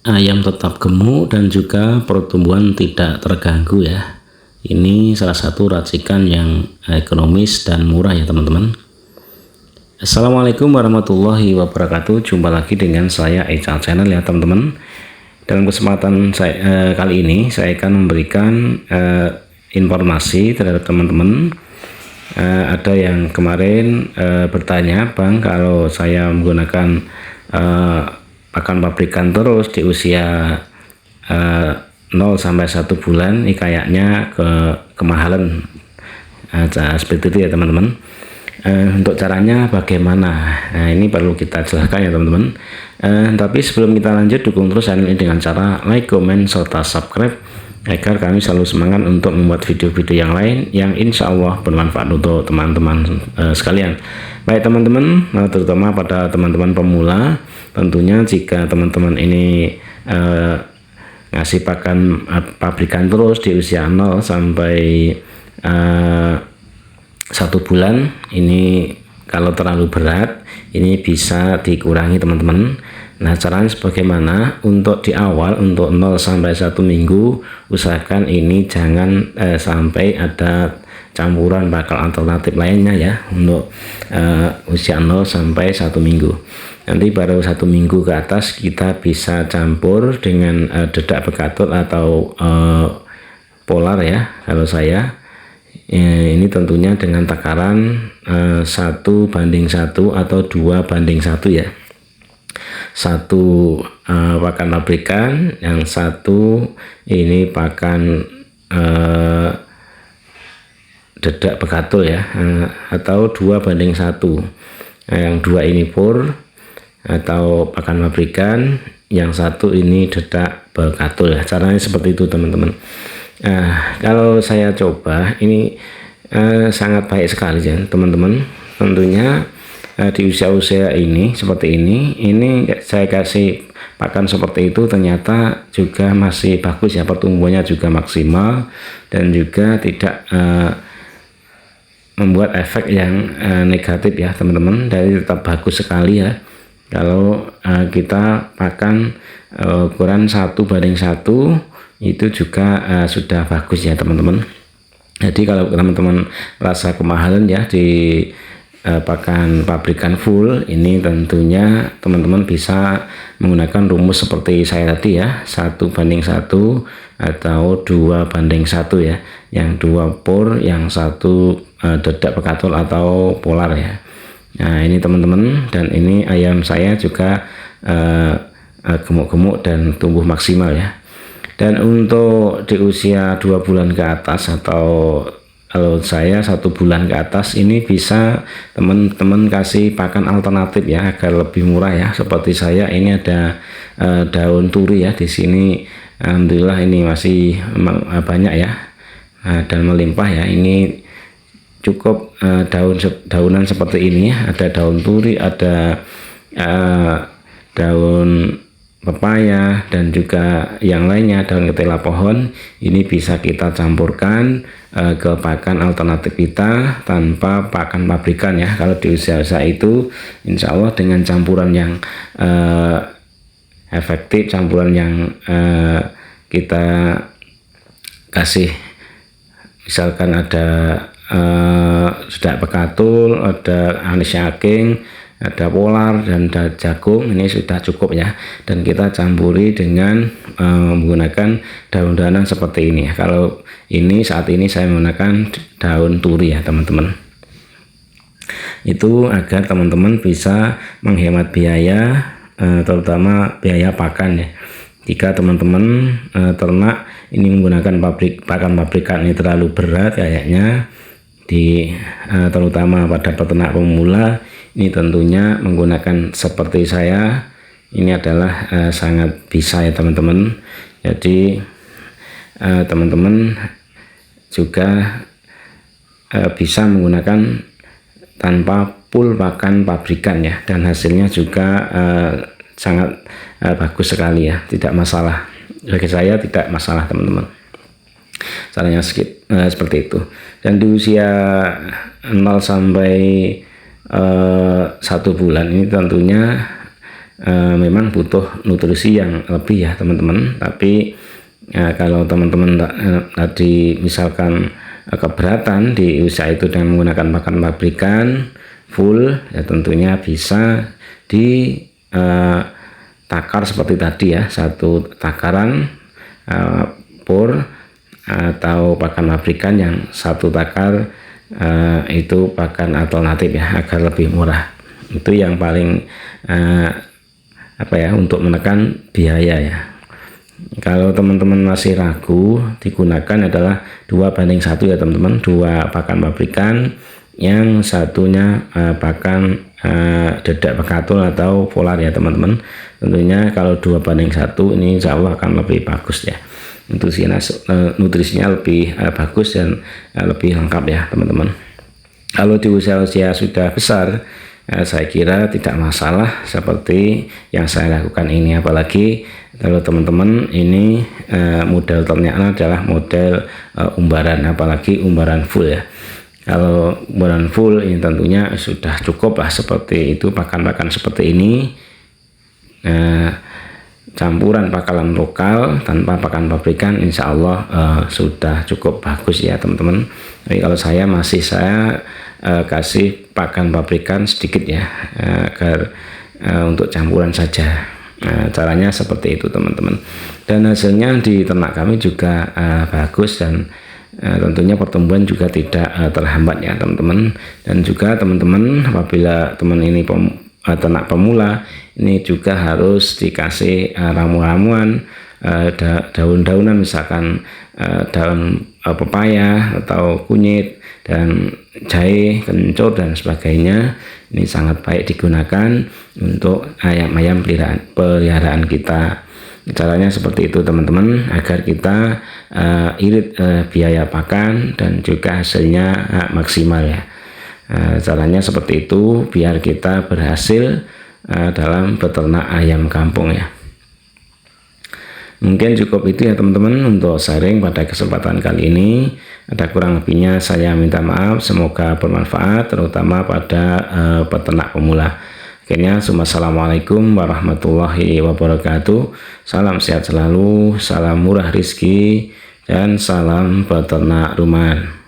ayam tetap gemuk dan juga pertumbuhan tidak terganggu ya. Ini salah satu racikan yang ekonomis dan murah ya teman-teman. Assalamualaikum warahmatullahi wabarakatuh. Jumpa lagi dengan saya Ecal Channel ya teman-teman. Dalam kesempatan kali ini saya akan memberikan informasi terhadap teman-teman. Ada yang kemarin bertanya, Bang, kalau saya menggunakan pakan pabrikan terus di usia 0 sampai 1 bulan, ini kayaknya kemahalan. Seperti itu ya teman-teman. Untuk caranya bagaimana? Nah, ini perlu kita jelaskan ya teman-teman. Tapi sebelum kita lanjut, dukung terus channel ini dengan cara like, comment, serta subscribe agar kami selalu semangat untuk membuat video-video yang lain yang insya Allah bermanfaat untuk teman-teman sekalian. Baik teman-teman, terutama pada teman-teman pemula, tentunya jika teman-teman ini ngasih pakan pabrikan terus di usia 0 sampai 1 bulan, ini kalau terlalu berat ini bisa dikurangi teman-teman. Nah, caranya sebagaimana? Untuk di awal, untuk 0 sampai 1 minggu, usahakan ini jangan sampai ada campuran pakan alternatif lainnya ya, untuk usia 0 sampai 1 minggu. Nanti baru 1 minggu ke atas kita bisa campur dengan dedak bekatul atau polar ya. Kalau saya ini tentunya dengan takaran 1:1 atau 2:1 ya. Satu pakan pabrikan, yang satu ini pakan dedak bekatul ya, atau 2:1. Yang dua ini pur atau pakan pabrikan, yang satu ini dedak bekatul ya. Caranya seperti itu teman-teman. Kalau saya coba ini sangat baik sekali ya teman-teman. Tentunya di usia-usia ini seperti ini saya kasih pakan seperti itu, ternyata juga masih bagus ya, pertumbuhannya juga maksimal dan juga tidak membuat efek yang negatif ya teman-teman. Jadi tetap bagus sekali ya kalau kita pakan ukuran 1:1, itu juga sudah bagus ya teman-teman. Jadi kalau teman-teman rasa kemahalan ya di pakan pabrikan full, ini tentunya teman-teman bisa menggunakan rumus seperti saya tadi ya, 1:1 atau 2:1 ya, yang 2 pur, yang 1 dedak bekatul atau polar ya. Nah ini teman-teman, dan ini ayam saya juga gemuk-gemuk dan tumbuh maksimal ya. Dan untuk di usia 2 bulan ke atas, atau kalau saya 1 bulan ke atas, ini bisa teman-teman kasih pakan alternatif ya agar lebih murah ya. Seperti saya ini ada daun turi ya di sini. Alhamdulillah ini masih banyak ya, dan melimpah ya. Ini cukup daunan seperti ini ya. Ada daun turi, ada daun pepaya, dan juga yang lainnya, daun ketela pohon. Ini bisa kita campurkan ke pakan alternatif kita tanpa pakan pabrikan ya. Kalau di usia-usia itu insya Allah dengan campuran yang efektif, campuran yang kita kasih, misalkan ada dedak bekatul, ada anis yaking, ada polar, dan ada jagung, ini sudah cukup ya. Dan kita campuri dengan menggunakan daun-daunan seperti ini ya. Kalau ini saat ini saya menggunakan daun turi ya teman-teman. Itu agar teman-teman bisa menghemat biaya, terutama biaya pakan ya. Jika teman-teman ternak ini menggunakan pakan pabrikan ini terlalu berat kayaknya, terutama pada peternak pemula, ini tentunya menggunakan seperti saya ini adalah sangat bisa ya teman-teman. Jadi teman-teman juga bisa menggunakan tanpa full pakan pabrikan ya, dan hasilnya juga sangat bagus sekali ya, tidak masalah. Bagi saya tidak masalah teman-teman. Caranya seperti itu. Dan di usia 0 sampai 1 bulan ini tentunya memang butuh nutrisi yang lebih ya teman-teman. Tapi kalau teman-teman tadi misalkan keberatan di usaha itu dengan menggunakan pakan pabrikan full, ya tentunya bisa di takar seperti tadi ya, satu takaran pur atau pakan pabrikan, yang satu takar itu pakan alternatif ya, agar lebih murah. Itu yang paling untuk menekan biaya ya. Kalau teman-teman masih ragu, digunakan adalah 2:1 ya teman-teman, 2 pakan pabrikan, yang satunya pakan dedak pekatul atau polar ya teman-teman. Tentunya kalau 2:1 ini insya Allah akan lebih bagus ya, nutrisinya lebih bagus dan lebih lengkap ya teman-teman. Kalau di usia-usia sudah besar, saya kira tidak masalah seperti yang saya lakukan ini, apalagi kalau teman-teman ini model ternaknya adalah model umbaran, apalagi umbaran full ya. Kalau umbaran full ini tentunya sudah cukup lah, seperti itu pakan-pakan seperti ini, campuran pakanan lokal tanpa pakan pabrikan, insya Allah sudah cukup bagus ya teman-teman. Tapi kalau saya kasih pakan pabrikan sedikit ya, agar untuk campuran saja. Caranya seperti itu teman-teman, dan hasilnya di ternak kami juga bagus, dan tentunya pertumbuhan juga tidak terhambat ya teman-teman. Dan juga teman-teman, apabila teman ini ternak pemula, ini juga harus dikasih ramuan-ramuan, daun-daunan, misalkan daun pepaya atau kunyit dan jahe, kencur dan sebagainya. Ini sangat baik digunakan untuk ayam-ayam peliharaan kita. Caranya seperti itu teman-teman, agar kita irit biaya pakan dan juga hasilnya maksimal ya. Caranya seperti itu biar kita berhasil dalam beternak ayam kampung ya. Mungkin cukup itu ya teman-teman untuk sharing pada kesempatan kali ini. Ada kurang lebihnya saya minta maaf, semoga bermanfaat terutama pada peternak pemula. Akhirnya, assalamualaikum warahmatullahi wabarakatuh. Salam sehat selalu, salam murah rizki, dan salam peternak rumahan.